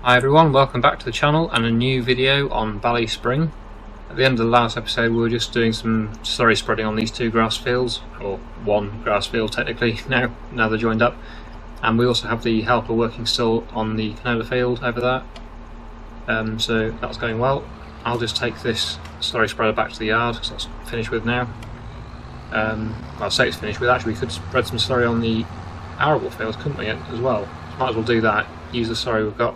Hi everyone, welcome back to the channel and a new video on BallySpring. At the end of the last episode we were just doing some slurry spreading on these two grass fields, or one grass field technically now they're joined up, and we also have the helper working still on the canola field over there, so that's going well. I'll just take this slurry spreader back to the yard because that's finished with now. Well, I'll say it's finished with, actually we could spread some slurry on the arable fields, couldn't we, as well? So might as well do that, use the slurry we've got.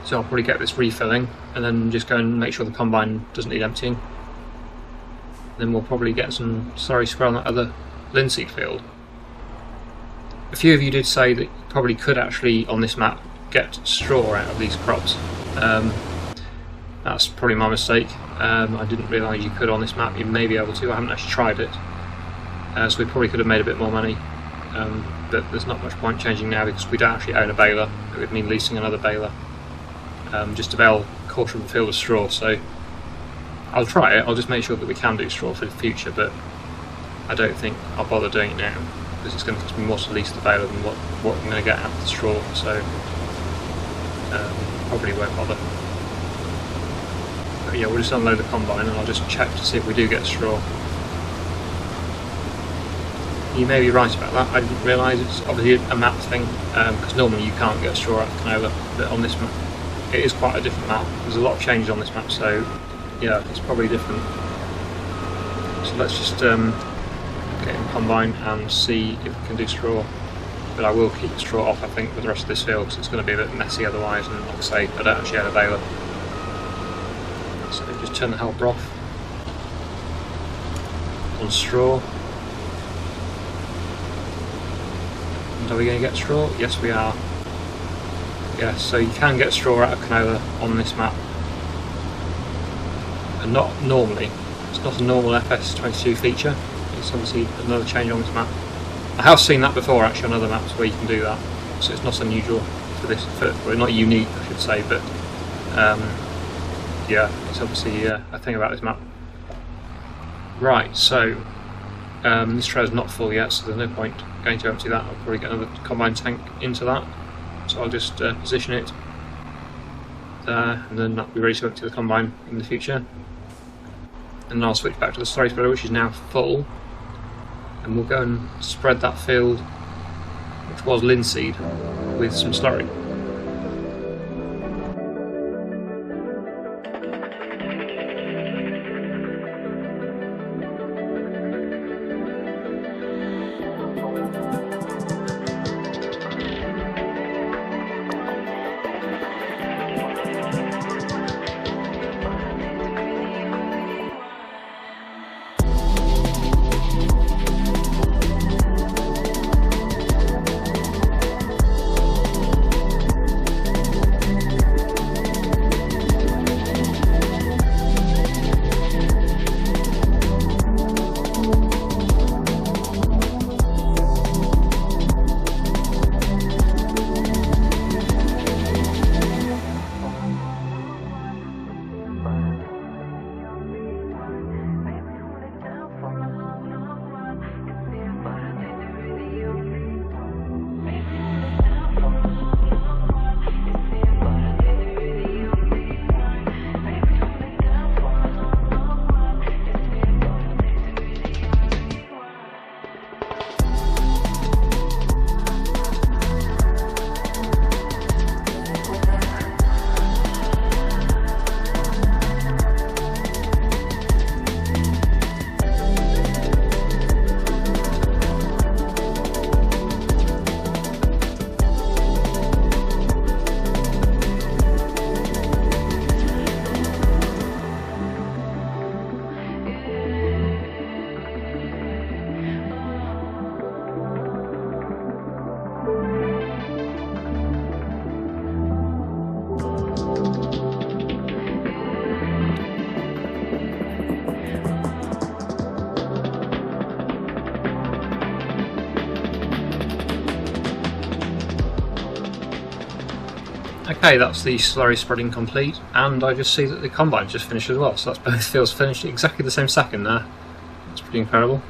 So I'll probably get this refilling and then just go and make sure the combine doesn't need emptying. Then we'll probably get some slurry spread on that other linseed field. A few of you did say that you probably could actually, on this map, get straw out of these crops. That's probably my mistake. I didn't realise you could on this map. You may be able to, I haven't actually tried it. So we probably could have made a bit more money. But there's not much point changing now because we don't actually own a baler. It would mean leasing another baler. Just to bale a quarter of the field of straw, so I'll try it. I'll just make sure that we can do straw for the future, but I don't think I'll bother doing it now because it's going to cost me more to lease the baler than what I'm going to get out of the straw, so probably won't bother. But yeah, we'll just unload the combine and I'll just check to see if we do get straw. You may be right about that. I didn't realise it's obviously a map thing, because normally you can't get straw out of canola, but on this map it is quite a different map. There's a lot of changes on this map, so yeah, it's probably different. So let's just get in the combine and see if we can do straw. But I will keep the straw off, I think, for the rest of this field because it's going to be a bit messy otherwise, and like I say, I don't actually have a baler. So just turn the helper off. On straw. And are we going to get straw? Yes, we are. Yeah, so you can get straw out of canola on this map, and not normally. It's not a normal FS22 feature. It's obviously another change on this map. I have seen that before actually on other maps where you can do that, so it's not unusual for this. Well, not unique, I should say, but yeah, it's obviously a thing about this map. Right, so this trailer's not full yet, so there's no point going to empty that. I'll probably get another combine tank into that. So I'll just position it there, and then that'll be ready to empty the combine in the future. And then I'll switch back to the slurry spreader, which is now full, and we'll go and spread that field, which was linseed, with some slurry. Okay, that's the slurry spreading complete, and I just see that the combine's just finished as well, so that's both fields finished exactly the same second there. That's pretty incredible.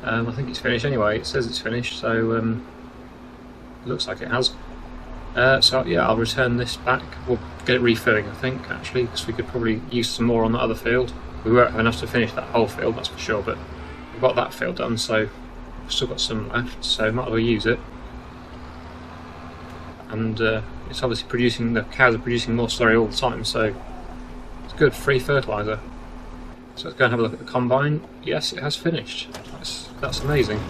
I think it's finished anyway, it says it's finished, so it looks like it has. So yeah, I'll return this back. We'll get it refilling, I think, actually, because we could probably use some more on the other field. We won't have enough to finish that whole field, that's for sure, but we've got that field done, so we've still got some left, so might as well use it. And it's obviously producing, the cows are producing more slurry all the time, so it's good, free fertiliser. So let's go and have a look at the combine. Yes, it has finished. That's amazing.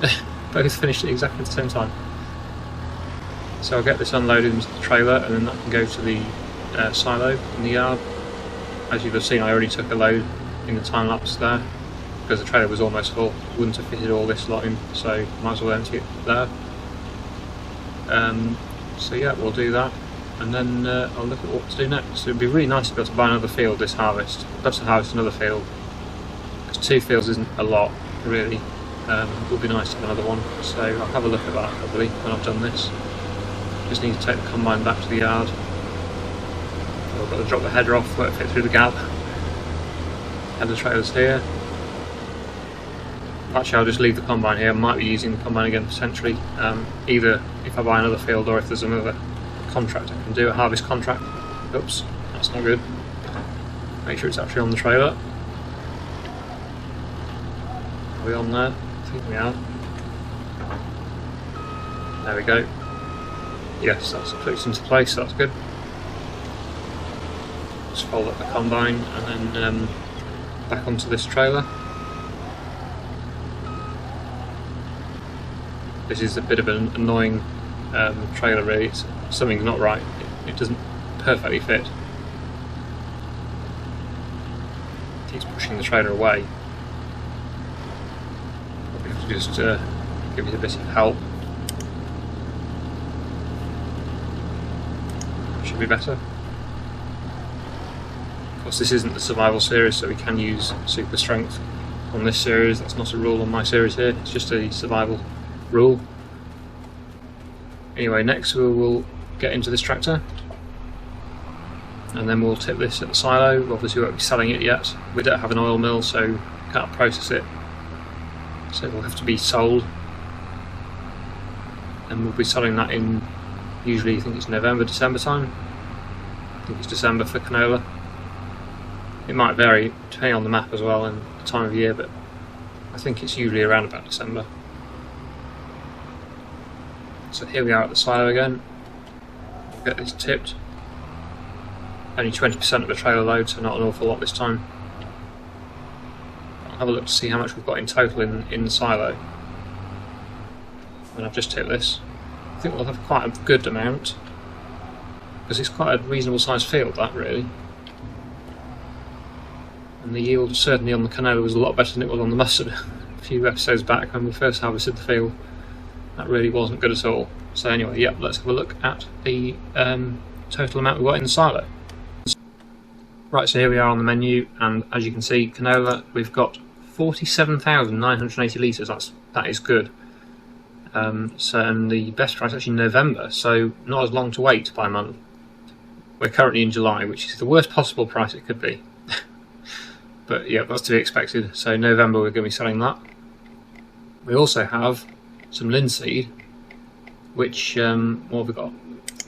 Both finished at exactly the same time. So I'll get this unloaded into the trailer, and then that can go to the silo in the yard. As you've seen, I already took a load in the time lapse there, because the trailer was almost full. Wouldn't have fitted all this lot in, so might as well empty it there. So yeah, we'll do that, and then I'll look at what to do next. It'd be really nice to be able to buy another field this harvest. I'd love to harvest another field, because 2 fields isn't a lot, really. It would be nice to have another one, so I'll have a look at that probably when I've done this. Just need to take the combine back to the yard. So I've got to drop the header off, let it fit through the gap. Header trailer's here. Actually, I'll just leave the combine here. I might be using the combine again potentially, either if I buy another field or if there's another contract I can do, a harvest contract. Oops, that's not good. Make sure it's actually on the trailer. Are we on there? I think we are. There we go. Yes, that's clicked into place, so that's good. Just fold up the combine and then back onto this trailer. This is a bit of an annoying trailer really, something's not right, it doesn't perfectly fit. It keeps pushing the trailer away. Probably have to just give it a bit of help. Should be better. Of course, this isn't the survival series, so we can use super strength on this series. That's not a rule on my series here, it's just a survival rule. Anyway, next we will get into this tractor, and then we'll tip this at the silo. Obviously we won't be selling it yet. We don't have an oil mill, so we can't process it, so it will have to be sold, and we'll be selling that in, usually I think it's November, December time. I think it's December for canola. It might vary depending on the map as well and the time of year, but I think it's usually around about December. So here we are at the silo again. We'll get this tipped. Only 20% of the trailer load, so not an awful lot this time. I'll have a look to see how much we've got in total in the silo when I've just tipped this. I think we'll have quite a good amount, because it's quite a reasonable sized field, that really. And the yield certainly on the canola was a lot better than it was on the mustard a few episodes back when we first harvested the field. That really wasn't good at all. So anyway, yeah, let's have a look at the total amount we've got in the silo. Right, so here we are on the menu, and as you can see, canola, we've got 47,980 litres. That is good. So, and the best price actually November, so not as long to wait by a month. We're currently in July, which is the worst possible price it could be. But yeah, that's to be expected. So November we're going to be selling that. We also have some linseed, which, what have we got?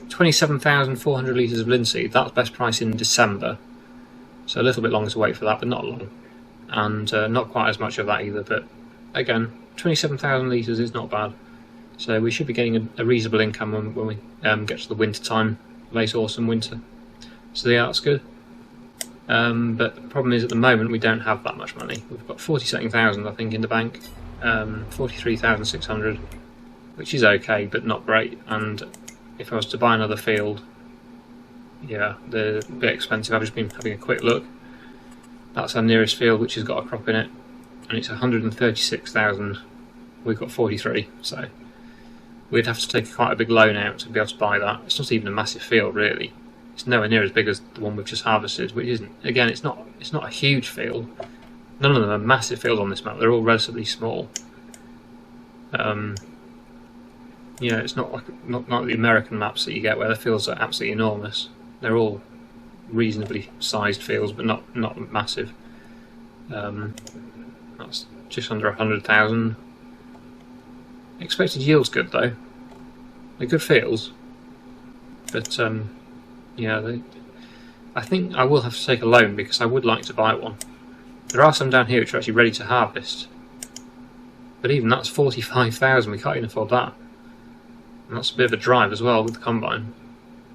27,400 litres of linseed. That's best price in December. So a little bit longer to wait for that, but not long. And not quite as much of that either, but again, 27,000 litres is not bad. So we should be getting a reasonable income when we get to the winter time, late autumn, winter. So yeah, that's good. But the problem is at the moment we don't have that much money. We've got 47,000 I think in the bank, 43,600, which is okay but not great. And if I was to buy another field, yeah, they're a bit expensive. I've just been having a quick look. That's our nearest field, which has got a crop in it, and it's 136,000. We've got 43, so we'd have to take quite a big loan out to be able to buy that. It's not even a massive field really. It's nowhere near as big as the one we've just harvested, which isn't. Again, it's not a huge field. None of them are massive fields on this map. They're all relatively small. Yeah, it's not like the American maps that you get where the fields are absolutely enormous. They're all reasonably sized fields, but not massive. That's just under 100,000. Expected yield's good though. They're good fields. But yeah, I think I will have to take a loan because I would like to buy one. There are some down here which are actually ready to harvest, but even that's 45,000. We can't even afford that, and that's a bit of a drive as well with the combine.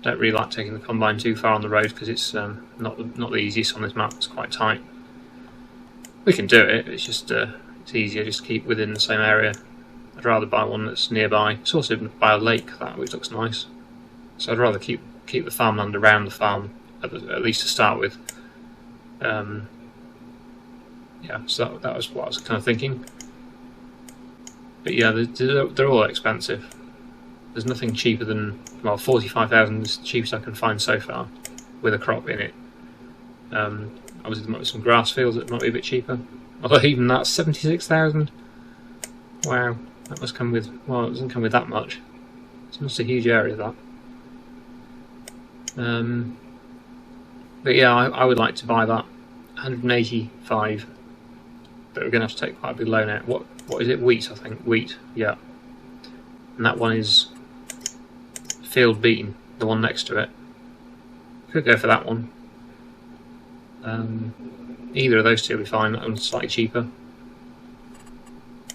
Don't really like taking the combine too far on the road because it's not the easiest on this map. It's quite tight. We can do it. It's just it's easier just to keep within the same area. I'd rather buy one that's nearby. It's also by a lake, that, which looks nice. So I'd rather keep the farmland around the farm at least to start with. Yeah, so that was what I was kind of thinking. But yeah, they're all expensive. There's nothing cheaper than, well, 45,000 is the cheapest I can find so far with a crop in it. Obviously there might be some grass fields that might be a bit cheaper. Although even that's 76,000. Wow, that must come with, well, it doesn't come with that much. It's almost a huge area, that. But yeah, I would like to buy that. 185. But we're going to have to take quite a big loan out. What is it? Wheat, I think. Wheat, yeah. And that one is field bean, the one next to it. Could go for that one. Either of those two will be fine. That one's slightly cheaper.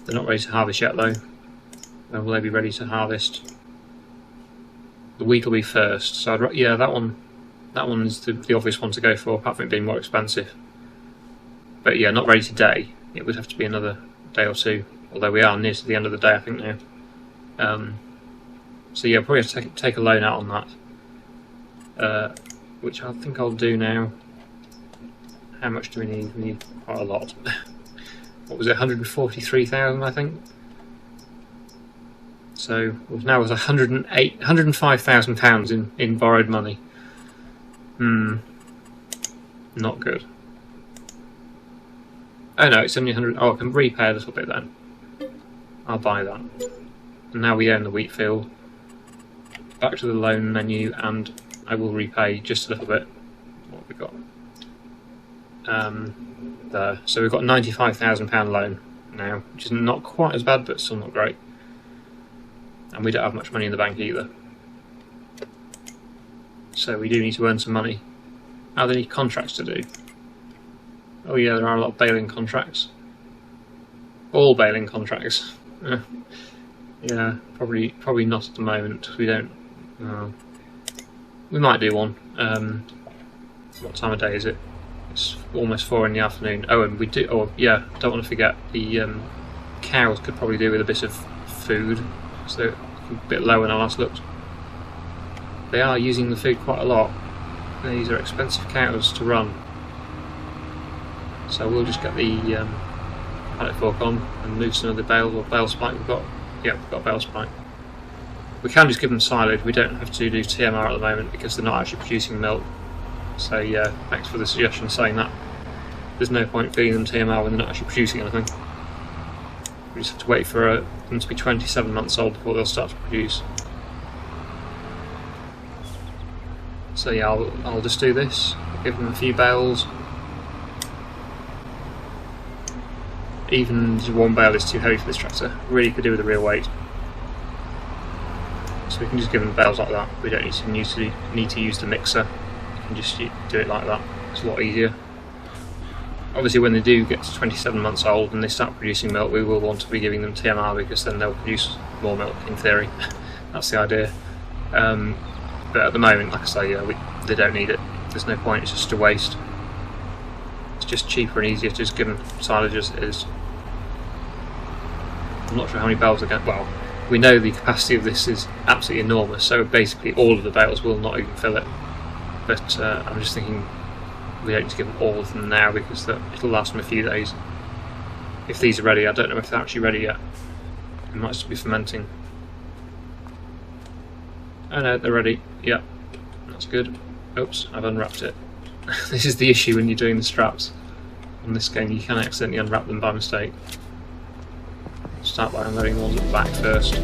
They're not ready to harvest yet though. When will they be ready to harvest? The wheat will be first. So yeah, that one is the obvious one to go for, apart from it being more expensive. But yeah, not ready today. It would have to be another day or two. Although we are near to the end of the day, I think now. So yeah, probably have to take a loan out on that, which I think I'll do now. How much do we need? We need quite a lot. What was it? 143,000, I think. So now it's 105,000 pounds in borrowed money. Not good. Oh no, it's only 100. Oh, I can repay a little bit then. I'll buy that. And now we own the wheat field. Back to the loan menu, and I will repay just a little bit. What have we got? There. So we've got £95,000 loan now, which is not quite as bad, but still not great. And we don't have much money in the bank either. So we do need to earn some money. Are there any contracts to do? Oh yeah, there are a lot of baling contracts. All baling contracts. Yeah, probably not at the moment. We don't. We might do one. What time of day is it? It's almost 4 in the afternoon. Oh, and we do. Oh yeah, don't want to forget the cows could probably do with a bit of food. So a bit low when I last looked. They are using the food quite a lot. These are expensive cows to run. So we'll just get the pallet fork on and move some of the bales or bale spike we've got. Yeah, we've got a bale spike. We can just give them silage. We don't have to do TMR at the moment because they're not actually producing milk. So yeah, thanks for the suggestion saying that. There's no point feeding them TMR when they're not actually producing anything. We just have to wait for them to be 27 months old before they'll start to produce. So yeah, I'll just do this. I'll give them a few bales. Even just one bale is too heavy for this tractor. Really could do with a real weight. So we can just give them bales like that. We don't need to use the mixer. We can just do it like that. It's a lot easier. Obviously when they do get to 27 months old and they start producing milk, we will want to be giving them TMR because then they'll produce more milk in theory. That's the idea. But at the moment, like I say, yeah, they don't need it. There's no point, it's just a waste. It's just cheaper and easier to just give them silage as it is. I'm not sure how many bales are going. Well, we know the capacity of this is absolutely enormous, so basically all of the bales will not even fill it. But I'm just thinking we don't need to give them all of them now because it'll last them a few days. If these are ready, I don't know if they're actually ready yet. They might still be fermenting. Oh no, they're ready. Yep, that's good. Oops, I've unwrapped it. This is the issue when you're doing the straps. On this game, you can accidentally unwrap them by mistake. Start by unloading the ones at the back first.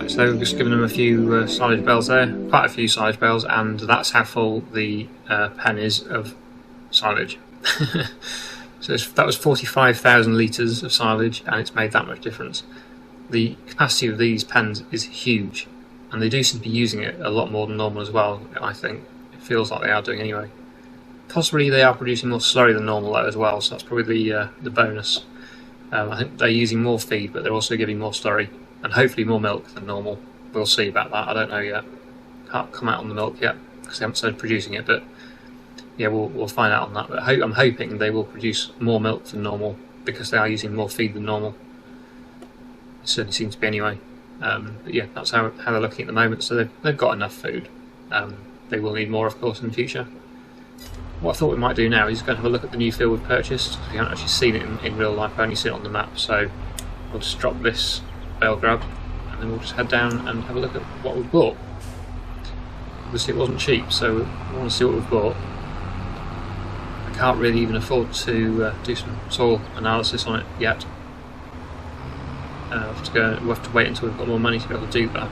Right, so we've just given them a few silage bales there, quite a few silage bales, and that's how full the pen is of silage. So that was 45,000 litres of silage, and it's made that much difference. The capacity of these pens is huge, and they do seem to be using it a lot more than normal as well, I think. It feels like they are doing anyway. Possibly they are producing more slurry than normal though as well, so that's probably the bonus. I think they're using more feed, but they're also giving more slurry, and hopefully more milk than normal. We'll see about that, I don't know yet. Can't come out on the milk yet, because they haven't started producing it, but yeah, we'll find out on that. But I'm hoping they will produce more milk than normal, because they are using more feed than normal. It certainly seems to be anyway. But yeah, that's how they're looking at the moment, so they've got enough food. They will need more, of course, in the future. What I thought we might do now is go and have a look at the new field we've purchased. We haven't actually seen it in real life, I've only seen it on the map, so we'll just drop this bale grab and then we'll just head down and have a look at what we've bought. Obviously it wasn't cheap, so we want to see what we've bought. I can't really even afford to do some soil analysis on it yet. We'll have to wait until we've got more money to be able to do that.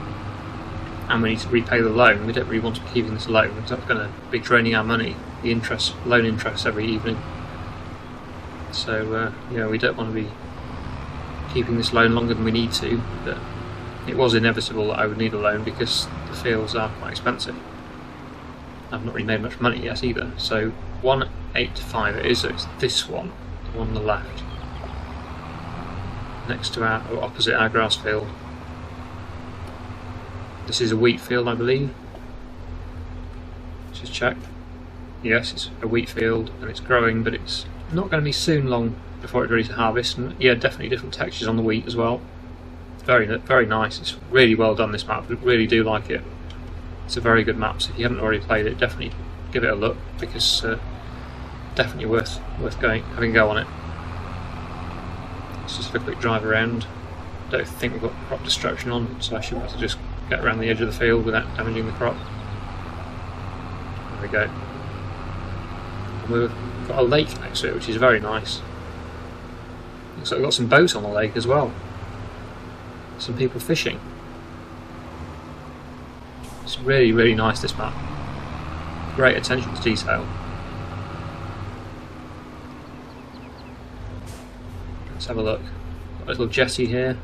And we need to repay the loan. We don't really want to be keeping this loan because that's going to be draining our money, the interest, loan interest every evening. So yeah, we don't want to be keeping this loan longer than we need to, but it was inevitable that I would need a loan because the fields are quite expensive. I've not really made much money yet either, so 185 it is, so it's this one, the one on the left, next to our, or opposite our grass field. This is a wheat field, I believe. Let's just check. Yes, it's a wheat field and it's growing, but it's not going to be soon long before it's ready to harvest. And yeah, definitely different textures on the wheat as well. Very, very nice. It's really well done, this map. I really do like it. It's a very good map, so if you haven't already played it, definitely give it a look, because definitely worth having a go on it. Let's just have a quick drive around. Don't think we've got crop destruction on, so I should be able to just get around the edge of the field without damaging the crop. There we go. And we've got a lake next to it, which is very nice. Looks like we've got some boats on the lake as well. Some people fishing. It's really, really nice, this map. Great attention to detail. Let's have a look. Got a little jetty here.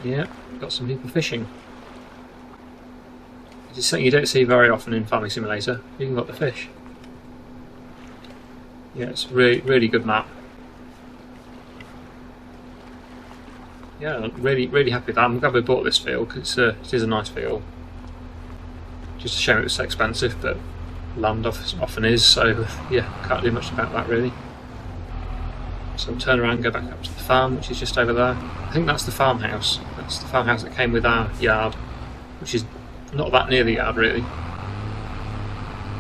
Yeah, got some people fishing. It's something you don't see very often in Farming Simulator. You can got the fish. Yeah, it's a really, really good map. Yeah, really, really happy with that. I'm glad we bought this field because it is a nice field. Just a shame it was so expensive, but land often is, so yeah, can't do much about that really. So we'll turn around and go back up to the farm, which is just over there. I think that's the farmhouse. That's the farmhouse that came with our yard, which is not that near the yard really.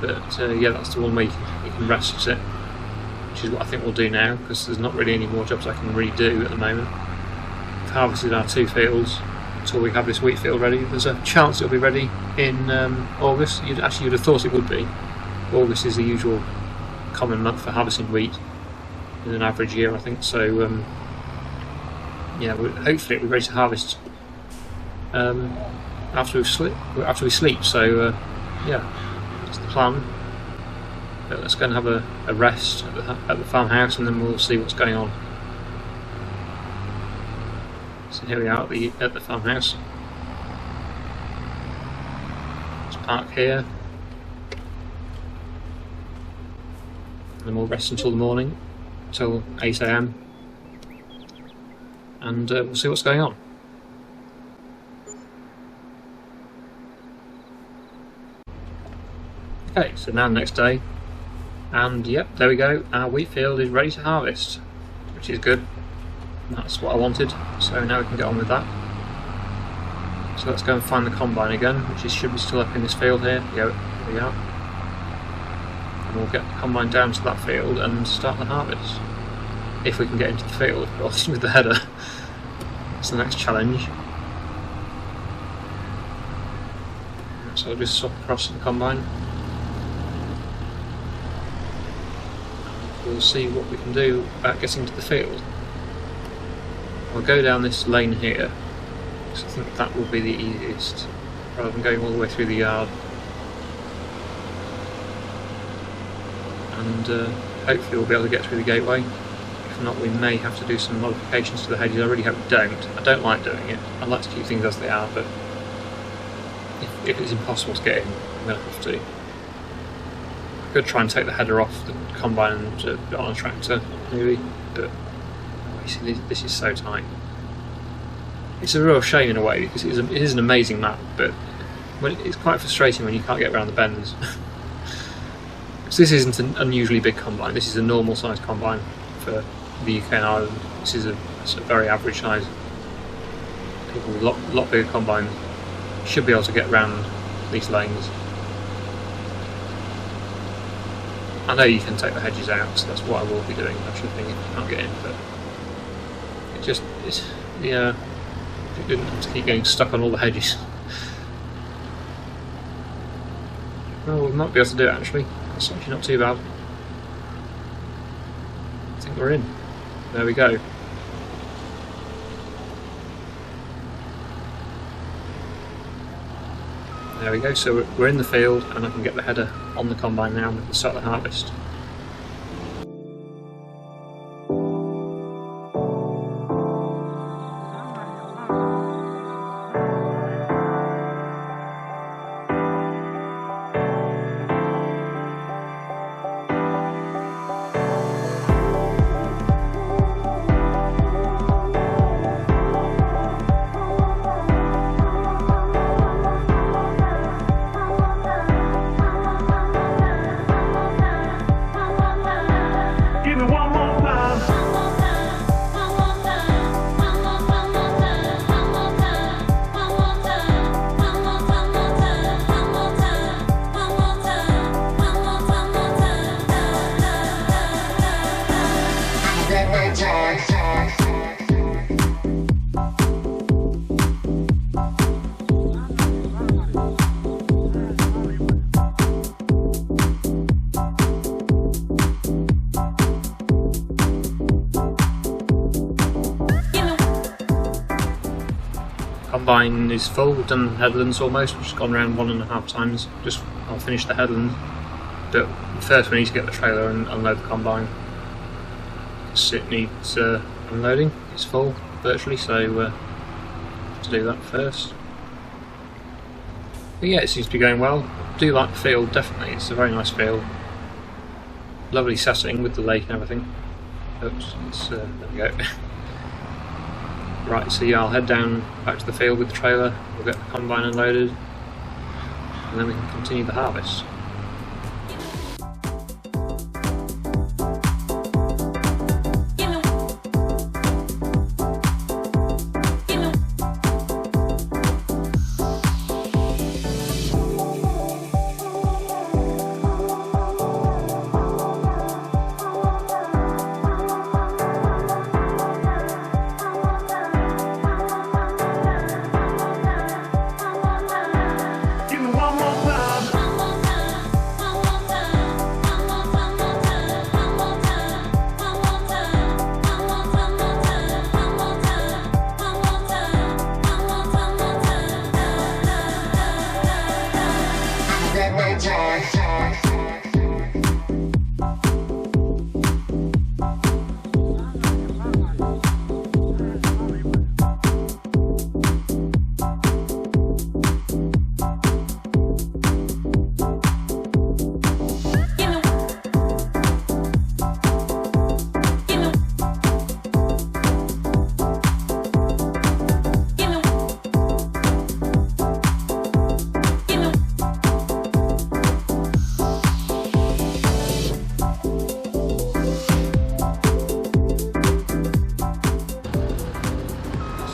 But yeah, that's the one where you can rest sit, which is what I think we'll do now, because there's not really any more jobs I can really do at the moment. We've harvested our 2 fields until we have this wheat field ready. There's a chance it'll be ready in August. You'd have thought it would be. August is the usual common month for harvesting wheat in an average year, I think. So yeah, hopefully it'll be ready to harvest after we sleep. So yeah, that's the plan. But let's go and have a rest at the farmhouse, and then we'll see what's going on. So here we are at the farmhouse. Let's park here, and then we'll rest until the morning, till 8 AM, and we'll see what's going on. Okay, so now the next day, and yep, there we go, our wheat field is ready to harvest, which is good. That's what I wanted, so now we can get on with that. So let's go and find the combine again, which should be still up in this field here. Here we are. And we'll get the combine down to that field and start the harvest. If we can get into the field, of course, with the header. That's the next challenge. So I'll just swap across the combine. We'll see what we can do about getting to the field. We'll go down this lane here, So I think that will be the easiest, rather than going all the way through the yard. And hopefully we'll be able to get through the gateway. If not, we may have to do some modifications to the hedges. I really hope we don't. I don't like doing it. I like to keep things as they are, but if it's impossible to get in, I'm going to have to. I could try and take the header off the combine and put it on a tractor, maybe, but this is so tight. It's a real shame in a way, because it is an amazing map, but it's quite frustrating when you can't get around the bends. So this isn't an unusually big combine. This is a normal size combine for the UK and Ireland. This is a very average size. People with a lot bigger combines should be able to get around these lanes. I know you can take the hedges out, so that's what I will be doing. I should think if you can't get in, but yeah, you didn't have to keep getting stuck on all the hedges. Well, we might be able to do it actually. It's actually not too bad. I think we're in. There we go. There we go, so we're in the field and I can get the header on the combine now and we can start the harvest. Combine is full. We've done headlands almost. We've just gone around 1.5 times. I'll finish the headland, but first we need to get the trailer and unload the combine. It needs unloading. It's full virtually, so to do that first. But yeah, it seems to be going well. I do like the field, definitely. It's a very nice field. Lovely setting with the lake and everything. Oops, there we go. Right, so yeah, I'll head down back to the field with the trailer, we'll get the combine unloaded, and then we can continue the harvest.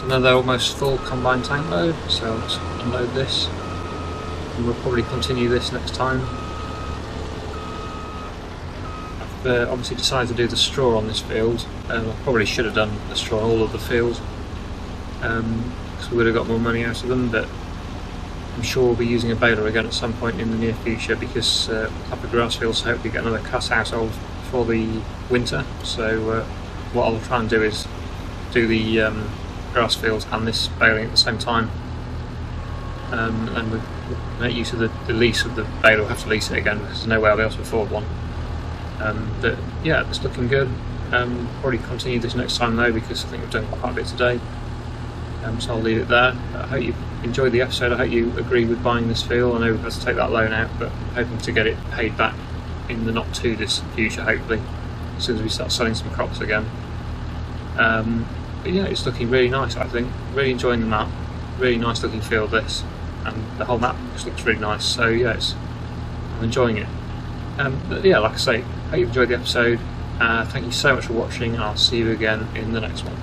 Another almost full combine tank load, so I'll just unload this and we'll probably continue this next time. I've obviously decided to do the straw on this field, and I probably should have done the straw on all of the fields because we would have got more money out of them, but I'm sure we'll be using a baler again at some point in the near future because a couple of grass fields I hope we get another cut out of for the winter. So what I'll try and do is do the grass fields and this baling at the same time. And we make use of the lease of the baler. We'll have to lease it again because there's no way I'll be able to afford one. But yeah, it's looking good. Probably continue this next time though, because I think we've done quite a bit today. So I'll leave it there. I hope you enjoyed the episode. I hope you agree with buying this field. I know we've had to take that loan out, but I'm hoping to get it paid back in the not too distant future, hopefully, as soon as we start selling some crops again. But yeah, it's looking really nice, I think. Really enjoying the map. Really nice looking field this, and the whole map just looks really nice. So yeah, I'm enjoying it. But yeah, like I say, hope you enjoyed the episode. Thank you so much for watching, and I'll see you again in the next one.